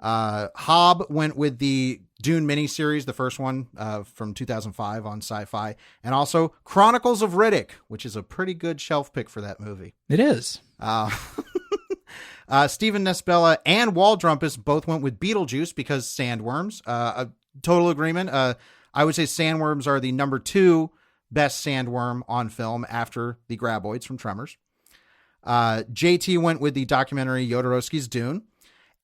Hobb went with the Dune miniseries, the first one, from 2005 on Sci-Fi, and also Chronicles of Riddick, which is a pretty good shelf pick for that movie. It is. Stephen Nesbella and Waldrumpus both went with Beetlejuice because sandworms, a total agreement. I would say sandworms are the number 2 best sandworm on film after the graboids from Tremors. JT went with the documentary Jodorowsky's Dune.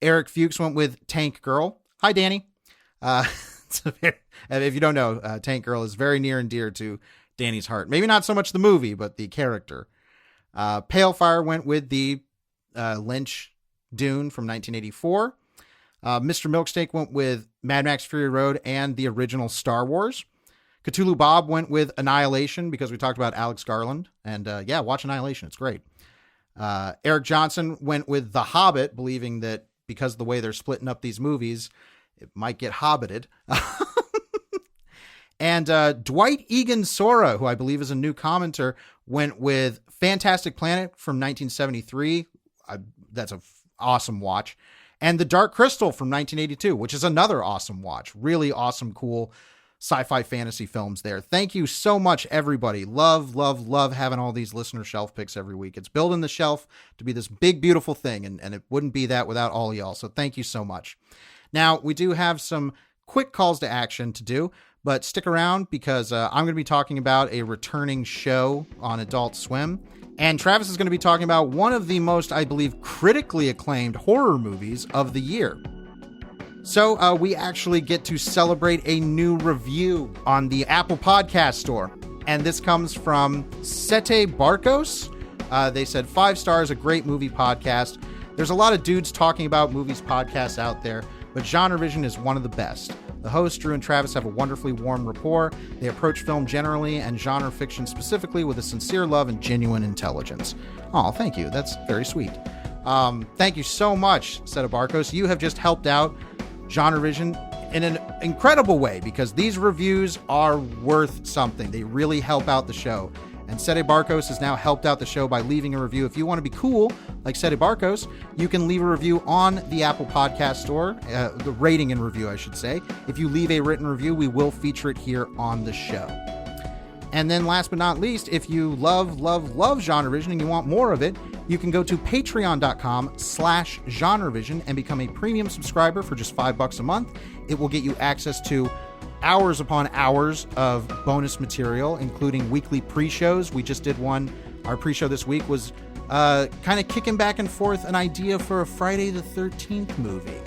Eric Fuchs went with Tank Girl. Hi, Danny. If you don't know, Tank Girl is very near and dear to Danny's heart. Maybe not so much the movie, but the character. Palefire went with the Lynch Dune from 1984. Mr. Milksteak went with Mad Max Fury Road and the original Star Wars. Cthulhu Bob went with Annihilation because we talked about Alex Garland. And watch Annihilation. It's great. Eric Johnson went with The Hobbit, believing that because of the way they're splitting up these movies, it might get hobbited. And Dwight Egan Sora, who I believe is a new commenter, went with Fantastic Planet from 1973. That's an awesome watch. And The Dark Crystal from 1982, which is another awesome watch. Really awesome, cool sci-fi fantasy films there. Thank you so much, everybody. Love, love, love having all these listener shelf picks every week. It's building the shelf to be this big, beautiful thing, and it wouldn't be that without all y'all. So thank you so much. Now, we do have some quick calls to action to do, but stick around because I'm going to be talking about a returning show on Adult Swim. And Travis is going to be talking about one of the most, I believe, critically acclaimed horror movies of the year. So we actually get to celebrate a new review on the Apple Podcast Store. And this comes from Sete Barcos. They said, 5 stars, a great movie podcast. There's a lot of dudes talking about movies podcasts out there, but GenreVision is one of the best. The hosts, Drew and Travis, have a wonderfully warm rapport. They approach film generally and genre fiction specifically with a sincere love and genuine intelligence. Oh, thank you. That's very sweet. Thank you so much, Seta Barcos. You have just helped out GenreVision in an incredible way because these reviews are worth something. They really help out the show. And Sete Barcos has now helped out the show by leaving a review. If you want to be cool, like Sete Barcos, you can leave a review on the Apple Podcast Store, the rating and review, I should say. If you leave a written review, we will feature it here on the show. And then last but not least, if you love, love, love GenreVision and you want more of it, you can go to patreon.com/GenreVision and become a premium subscriber for just $5 a month. It will get you access to hours upon hours of bonus material, including weekly pre-shows. We just did one. Our pre-show this week was kind of kicking back and forth an idea for a Friday the 13th movie.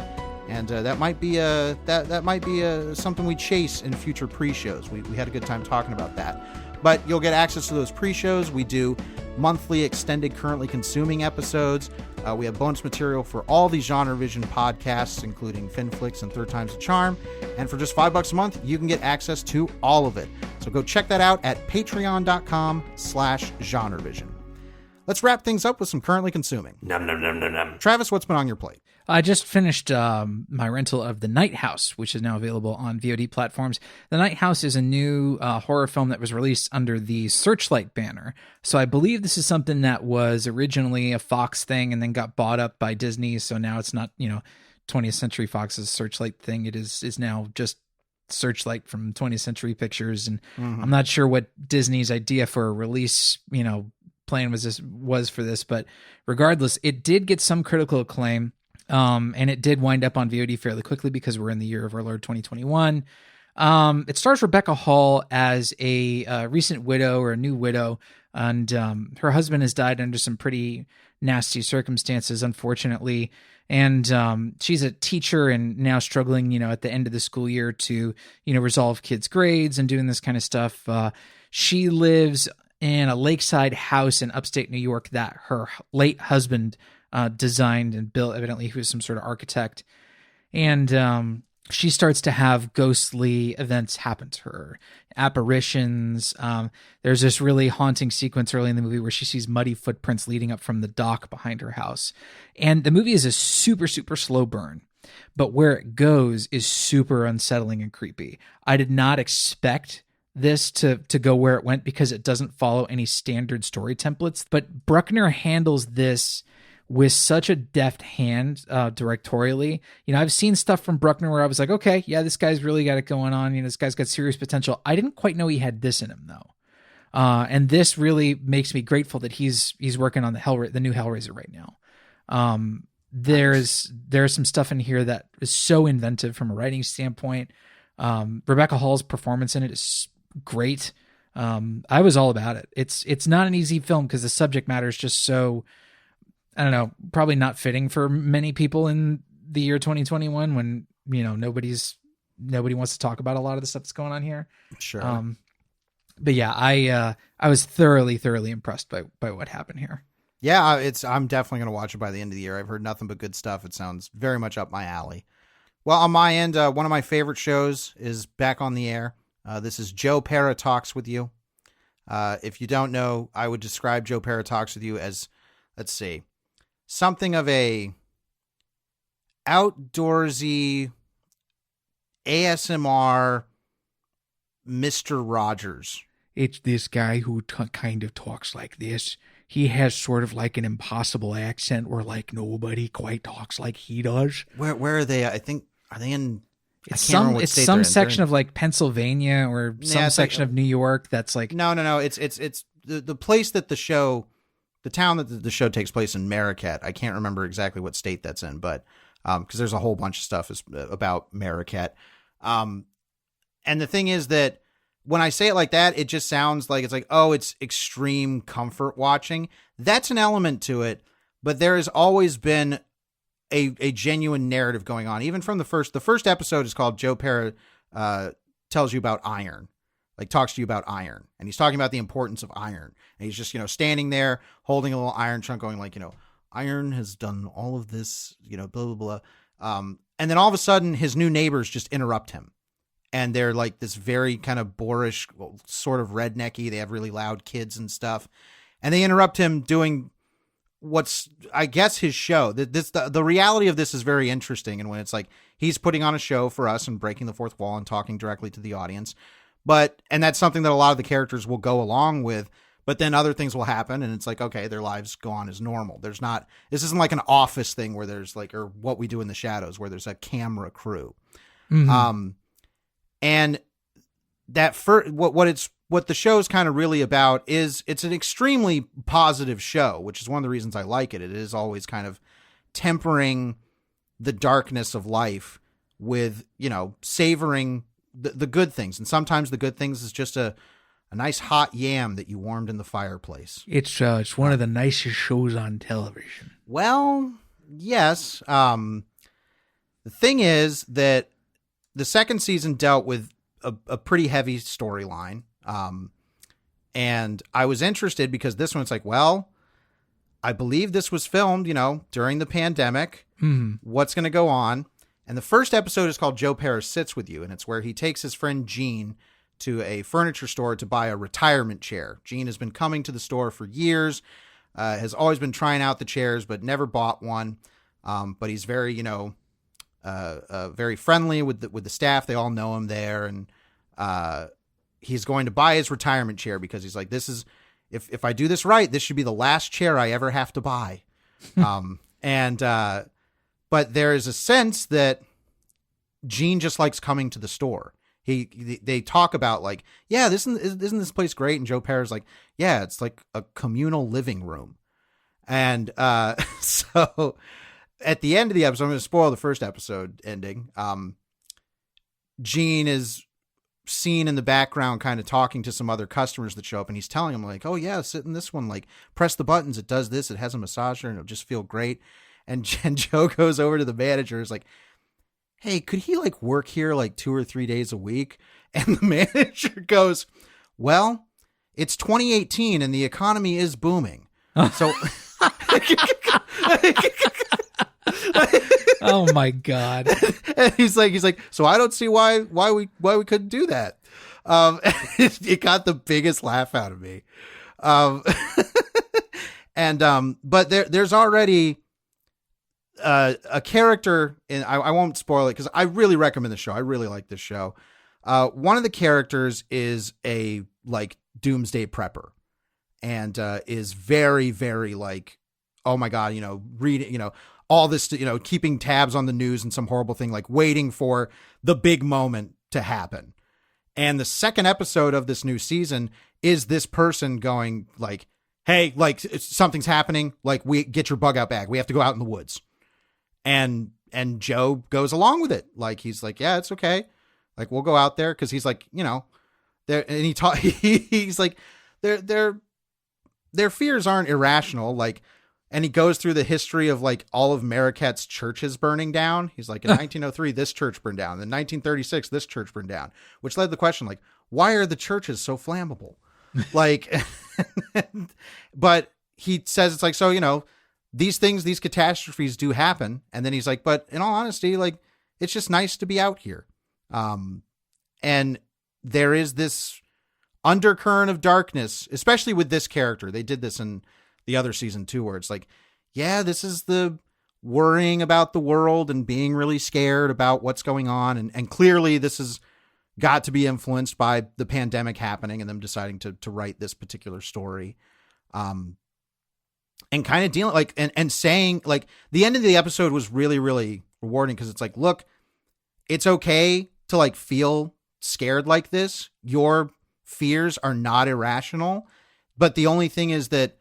And that might be something we chase in future pre-shows. We had a good time talking about that. But you'll get access to those pre-shows. We do monthly extended currently consuming episodes. We have bonus material for all these GenreVision podcasts, including FinFlix and Third Time's a Charm. And for just $5 a month, you can get access to all of it. So go check that out at patreon.com/GenreVision. Let's wrap things up with some currently consuming. Nom, nom, nom, nom, nom. Travis, what's been on your plate? I just finished my rental of The Night House, which is now available on VOD platforms. The Night House is a new horror film that was released under the Searchlight banner. So I believe this is something that was originally a Fox thing and then got bought up by Disney. So now it's not, 20th Century Fox's Searchlight thing. It is now just Searchlight from 20th Century Pictures. And I'm not sure what Disney's idea for a release, plan was for this. But regardless, it did get some critical acclaim. And it did wind up on VOD fairly quickly because we're in the year of our Lord 2021. It stars Rebecca Hall as a recent widow or a new widow, and her husband has died under some pretty nasty circumstances, unfortunately. And she's a teacher and now struggling, at the end of the school year to, resolve kids' grades and doing this kind of stuff. She lives in a lakeside house in upstate New York that her late husband designed and built. Evidently he was some sort of architect, and she starts to have ghostly events happen to her, apparitions. There's this really haunting sequence early in the movie where she sees muddy footprints leading up from the dock behind her house, and the movie is a super slow burn, but where it goes is super unsettling and creepy. I did not expect this to go where it went because it doesn't follow any standard story templates, but Bruckner handles this with such a deft hand directorially. I've seen stuff from Bruckner where I was like, okay, yeah, this guy's really got it going on. This guy's got serious potential. I didn't quite know he had this in him though. And this really makes me grateful that he's working on the new Hellraiser right now. There's some stuff in here that is so inventive from a writing standpoint. Rebecca Hall's performance in it is great. I was all about it. It's not an easy film because the subject matter is just so, I don't know, probably not fitting for many people in the year 2021 when, nobody wants to talk about a lot of the stuff that's going on here. Sure. But yeah, I was thoroughly impressed by what happened here. Yeah, I'm definitely going to watch it by the end of the year. I've heard nothing but good stuff. It sounds very much up my alley. Well, on my end, one of my favorite shows is back on the air. This is Joe Pera Talks With You. If you don't know, I would describe Joe Pera Talks With You as, let's see, something of a outdoorsy ASMR Mr. Rogers. It's this guy who kind of talks like this. He has sort of like an impossible accent where like nobody quite talks like he does. Where are they? I think, are they in? It's some section of like Pennsylvania or some section of New York. That's like no. It's the place that the show, the town that the show takes place in, Marquette. I can't remember exactly what state that's in, but because there's a whole bunch of stuff about Marquette. And the thing is that when I say it like that, it just sounds like it's like, oh, it's extreme comfort watching. That's an element to it, but there has always been a genuine narrative going on. Even from the first episode is called Joe Pera tells you about iron, like talks to you about iron. And he's talking about the importance of iron. And he's just, standing there holding a little iron chunk going like, iron has done all of this, blah, blah, blah. And then all of a sudden his new neighbors just interrupt him. And they're like this very kind of boorish, sort of rednecky. They have really loud kids and stuff. And they interrupt him doing what's, I guess, his show. The reality of this is very interesting. And when it's like, he's putting on a show for us and breaking the fourth wall and talking directly to the audience. And that's something that a lot of the characters will go along with, but then other things will happen. And it's like, okay, their lives go on as normal. This isn't like an Office thing where there's like, or What We Do in the Shadows, where there's a camera crew. Mm-hmm. And that what the show is kind of really about is it's an extremely positive show, which is one of the reasons I like it. It is always kind of tempering the darkness of life with, savoring the good things. And sometimes the good things is just a nice hot yam that you warmed in the fireplace. It's one of the nicest shows on television. Well, yes. The thing is that the second season dealt with a pretty heavy storyline. And I was interested because this one's like, well, I believe this was filmed, during the pandemic. Mm-hmm. What's going to go on? And the first episode is called Joe Pera Sits With You. And it's where he takes his friend Gene to a furniture store to buy a retirement chair. Gene has been coming to the store for years, has always been trying out the chairs, but never bought one. But he's very, very friendly with the staff. They all know him there. And, he's going to buy his retirement chair because he's like, this is, if I do this right, this should be the last chair I ever have to buy. But there is a sense that Gene just likes coming to the store. They talk about like, yeah, isn't this place great? And Joe Pera's like, yeah, it's like a communal living room. And, so at the end of the episode, I'm going to spoil the first episode ending. Gene is seen in the background kind of talking to some other customers that show up, and he's telling them like, oh yeah, sit in this one, like press the buttons, it does this, it has a massager, and it'll just feel great. And Joe goes over to the manager, is like, hey, could he like work here like 2 or 3 days a week? And the manager goes, well, it's 2018 and the economy is booming. So oh my God. And he's like, so I don't see why we couldn't do that. It got the biggest laugh out of me. But there's already a character in, I won't spoil it because I really recommend the show. I really like this show. One of the characters is a like doomsday prepper and is very, very like, oh my God, reading, all this, keeping tabs on the news and some horrible thing, like waiting for the big moment to happen. And the second episode of this new season is this person going like, hey, like something's happening. Like we get your bug out bag. We have to go out in the woods. And Joe goes along with it. Like, he's like, yeah, it's okay. Like, we'll go out there. Cause he's like, there, and he's like, their fears aren't irrational. Like, and he goes through the history of like all of Marquette's churches burning down. He's like, in 1903, this church burned down. In 1936, this church burned down, which led to the question, like, why are the churches so flammable? Like, but he says, it's like, so, these catastrophes do happen. And then he's like, but in all honesty, like, it's just nice to be out here. And there is this undercurrent of darkness, especially with this character. They did this in the other season too, where it's like, yeah, this is the worrying about the world and being really scared about what's going on. And clearly this is got to be influenced by the pandemic happening and them deciding to write this particular story. And kind of dealing like, and saying like the end of the episode was really, really rewarding. Cause it's like, look, it's okay to like feel scared like this. Your fears are not irrational, but the only thing is that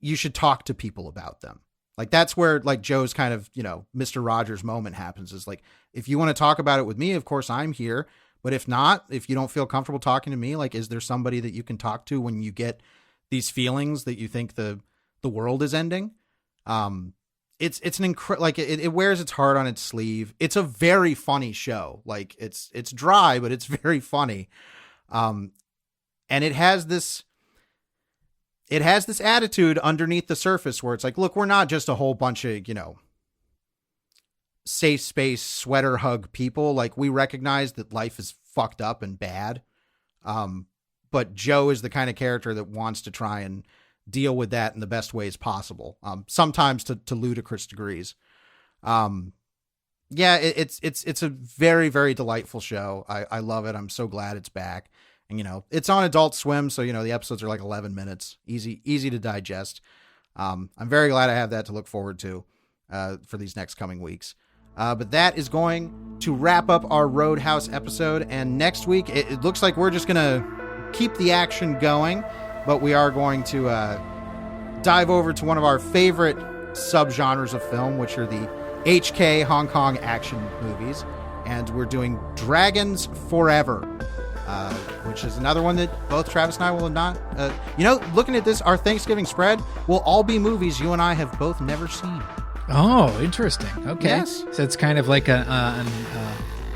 you should talk to people about them. Like that's where like Joe's kind of, Mr. Rogers moment happens is like, if you want to talk about it with me, of course I'm here. But if not, if you don't feel comfortable talking to me, like, is there somebody that you can talk to when you get these feelings that you think the world is ending? It's an incredible, like it wears its heart on its sleeve. It's a very funny show. Like it's dry, but it's very funny. And it has this attitude underneath the surface where it's like, look, we're not just a whole bunch of, safe space sweater hug people. Like we recognize that life is fucked up and bad. But Joe is the kind of character that wants to try and deal with that in the best ways possible. Sometimes to ludicrous degrees. It's a very, very delightful show. I love it. I'm so glad it's back. And, it's on Adult Swim. So, the episodes are like 11 minutes, easy to digest. I'm very glad I have that to look forward to, for these next coming weeks. But that is going to wrap up our Roadhouse episode. And next week, it looks like we're just going to keep the action going, but we are going to dive over to one of our favorite subgenres of film, which are the HK Hong Kong action movies. And we're doing Dragons Forever, which is another one that both Travis and I will not, looking at this, our Thanksgiving spread will all be movies you and I have both never seen. Oh, interesting. Okay. Yes. So it's kind of like an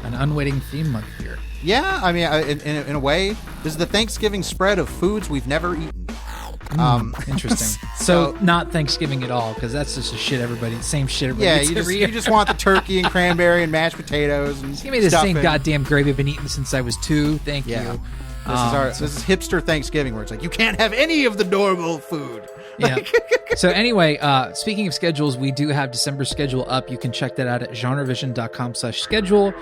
unwitting theme month here. Yeah, I mean, in a way, this is the Thanksgiving spread of foods we've never eaten. Interesting. So not Thanksgiving at all, because that's just same shit everybody eats every year. You just want the turkey and cranberry and mashed potatoes. And just give me the same goddamn gravy I've been eating since I was 2. Thank you. This is hipster Thanksgiving, where it's like, you can't have any of the normal food. Yeah. So anyway, speaking of schedules, we do have December's schedule up. You can check that out at GenreVision.com/schedule.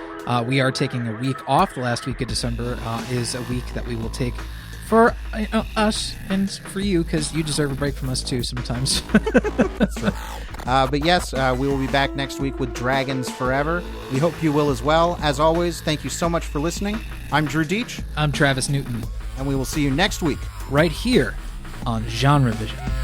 We are taking a week off. The last week of December is a week that we will take for us and for you, because you deserve a break from us too sometimes. That's right. But yes, we will be back next week with Dragons Forever. We hope you will as well. As always, thank you so much for listening. I'm Drew Deitch. I'm Travis Newton. And we will see you next week. Right here on GenreVision.